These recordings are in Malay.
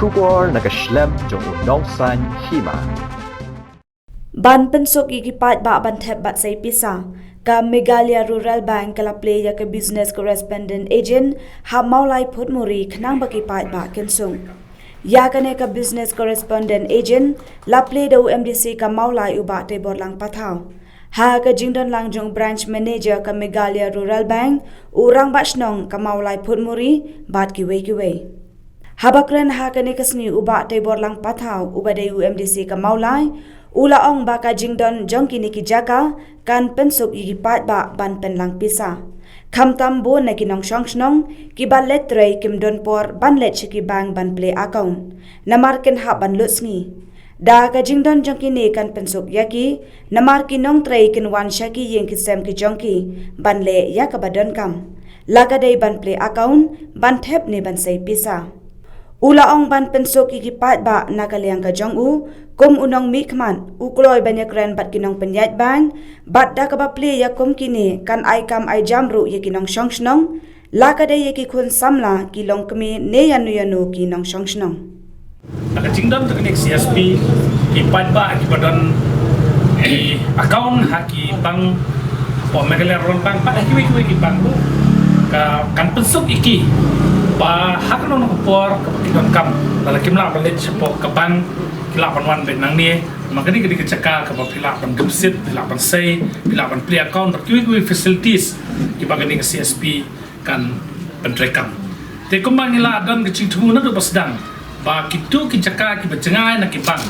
Shubor nakaslem jong unongsan hima. Ban pensok igipat ba bantep bat say pisa ka Meghalaya Rural Bank kala play ya ka business correspondent agent ha maulai phutmuri khnang bakipat ba kensung ya kane ka business correspondent agent la play do MDC ka maulai uba te borlang pathau ha ka jingdon lang jong branch manager ka Meghalaya Rural Bank urang basnong ka maulai phutmuri bat kiwe habakren ha kane kasni uba te borlang pathau uba de UMDC ka maulai ula ong baka jingdon jongki niki jaka kan pensuk igipat ba ban penlang pisa khamtam bo na kinong shongshnong ki balet rei kimdon por ban let chiki bang ban play account namarken ha ban lutsngi da ka jingdon jongki ni kan pensuk yaki namar kinong trei kin wan shaki yeng ki sem ki jongki ban le ya ka badon kam laga dei ban play account ban thep ni ban sei pisa ula ong ban pensok igipat ba nakaliang ka jong u kum unong mikman ukloy banyakren bat kinong penyat bang bat da ka ba play ya kum kini kan ai kam ai jamru ye kinong shongshnong lakade ye ki khun samla kilong kemi ne yanu kinong shongshnong nakajingdam teknik CSP ipat ba kibadon account haki bang po Meghalaya Rural Bank pa kiwi ki bang ka kan pensok iki ba hakno no por kapakidon kam lalakim la balet sepo kaban kila panwan ben nang ni makani kedi kecaka ka pila pan gemsit pila pan sei pila pan play account kiwi facilities kibagani CSP kan pentrekam te kumbang ila dan kecing tunguna do pasdang ba kitu kicaka kibacengai na kibang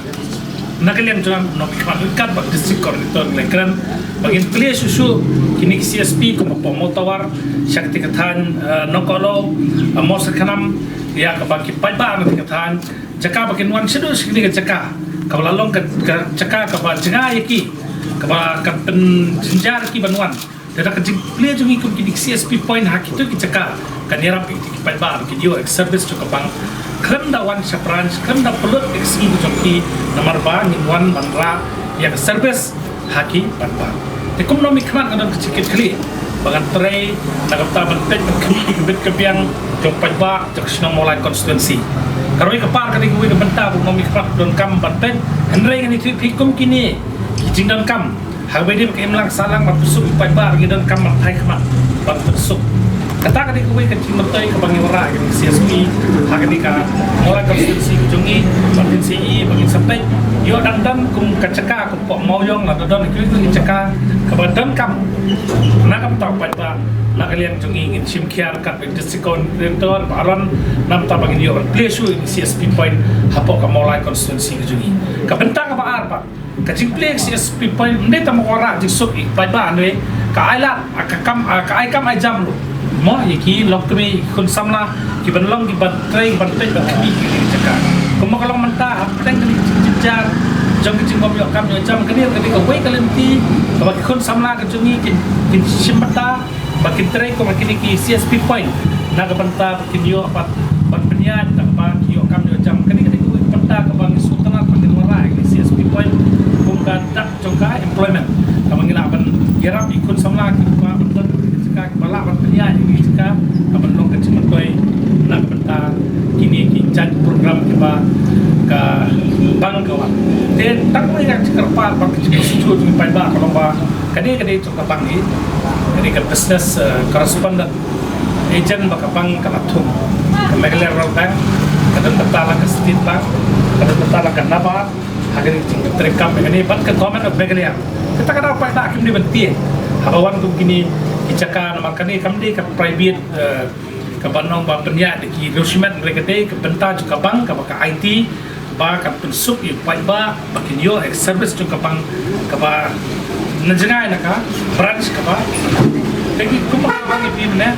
nakalian tuan no kikmat ba district coordinator lekran bagin play susu kini CSP kuma pomotawar syakti kathan nokolo mos kanam ya ka baki paiba na kathan jaka bakin wan sedu sikini jaka ka lalong ka jaka ka ba jenga yaki ka ba ka pen jinjar ki banwan dada ka play jungi kum kini CSP point hakitu ki jaka ka nirap ki paiba ki dio service to ka bang kanda wan branch kanda pelut eksi joki nomor ba ni wan bandra ya service haki paiba tekum no mikman kadang kecikit kali bagan tray nagapta bantet kami kebet kebiang jong paiba jok sino mulai konstituensi karoi kepar kali gue benta bu nomi kepar don kam bantet henry ngani hikum kini kijing don kam harbe dia ke emlang salang mat busuk paiba ngi don kam thai khamat ban busuk kata kali gue kecing mentai ke bangi wara ke CSP hakani ka mulai konstituensi jongi bantin CI bagi sampai yo dan kum kacaka kum pok moyong la don ki caka ka badan kam nakam ta paiba nakalian jongi ngin sim khiar ka district coordinator baron nam ta bagi yo place in CSP point hapo ka mulai konstituensi jongi ka benta ka baar pa kacing place CSP point ndai ta mo ora jisuk paiba ane ka ailat ka ai kam ai jam lu mo yaki lokmi kun samla ki banlong ki batrai bantai bakmi ki caka kuma kalau mentah apeng kali jejar jong ki ngom yo kam yo jam kani kani ko wei kalenti bagi kun samla ka jungi ki simpata bagi trai ko makini ki CSP point naga banta ki yo apa ban penyan tak ba ki yo kam yo jam kani ko banta ka bang sultanat bagi wara ki CSP point kum ka tak jongka employment kamangila ban yarap ikun samla ki ba betul ka balak ban penyan ni ka kaban long kecil toy nak benta kini kincad program kita ke bangkawan dan tak boleh nak cekerpal bang kecil sejuk ni paiba kalau ba kadi cokap bang ni kadi ke business correspondent agent bakapang kalatung ke Meghalaya Rural Bank kadang betala ke State Bank kadang betala ke Nabat hagani terekam begini ban ke government of Meghalaya kita kada apa tak akim di benti habawan tu kini kicaka makani kamdi ke private ke banong ba penya ki document mereka dei ke benta juga bang ke baka IT ba ka pensuk i paiba bakin yo service juga bang ke ba najengai naka branch ke ba lagi kuma bang i bimne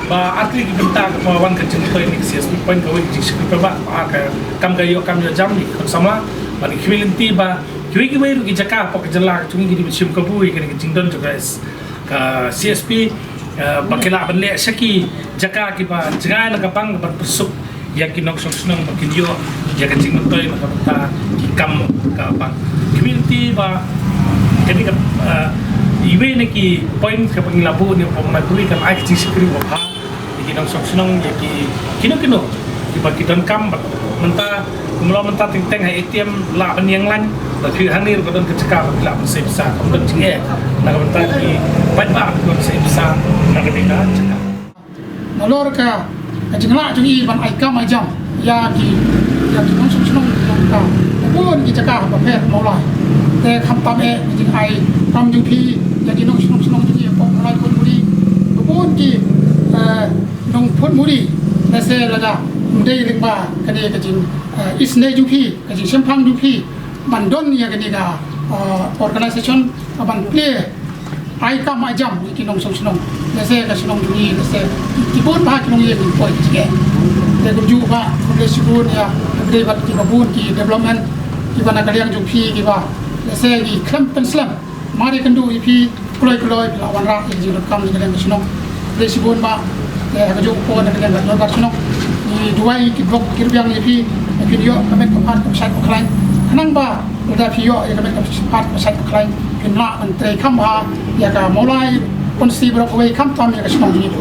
ba atli ki benta ke wan ke jeng to ini CSP point ke wi jik ke ba ka kam ga yo jam ni sama ba ni kwilenti ba kiwi ru ki jaka po ke jela chung gi di sim ke bui ke jing don juga ka CSP bakila benle saki jaka ki ba jangan nak pang ban persuk ya ki nok sonong bakin yo ya ka jing toy nak ta ki kam ka bang community ba jadi ka iwe ne ki point ka pang labu ni po na tuli kan ai ki sikri wa ha ki nok sonong ya ki kino bagi don kam menta kumlo menta ting hai ATM la ban yang lan da thi hanir ko don keceka la ban se bisa ko don jinge na ka menta ki pat ba ko se bisa na ka dina ceka nolor ka jingla jungi ban ai kam ai jam ya ki non sung ka pun ki ceka ba phet mo lai te kham tam e jing ai tam jung phi ya ki non sung jungi pom lai kon muri pun ki nong phut muri na se la da dei ling ba ka ni ka jing isne jung phi ka jing sempang jung phi man don ya ka ni ka organization ban play ai kam ai jam ki nong sung na se ka sung jungi na se ki pun ba ki nong ye ko jige te ko ju ba le sibun ya de bat ki babun ki development ki bana kaliang jung phi ki ba na se ki klam pen slam mari kan du ip kloi la wan ra ji kam ni kaliang sung le sibun ba ka ju ko na kaliang ba sung ni duai ki blok ki biang ip ki yo kamet ko pat ko sai ko klain nang ba da phi yo ya kamet ko pat ko sai ko klain kin la an tre kham ha ya ka molai kon si bro ko kam tam ya ka sung ni ko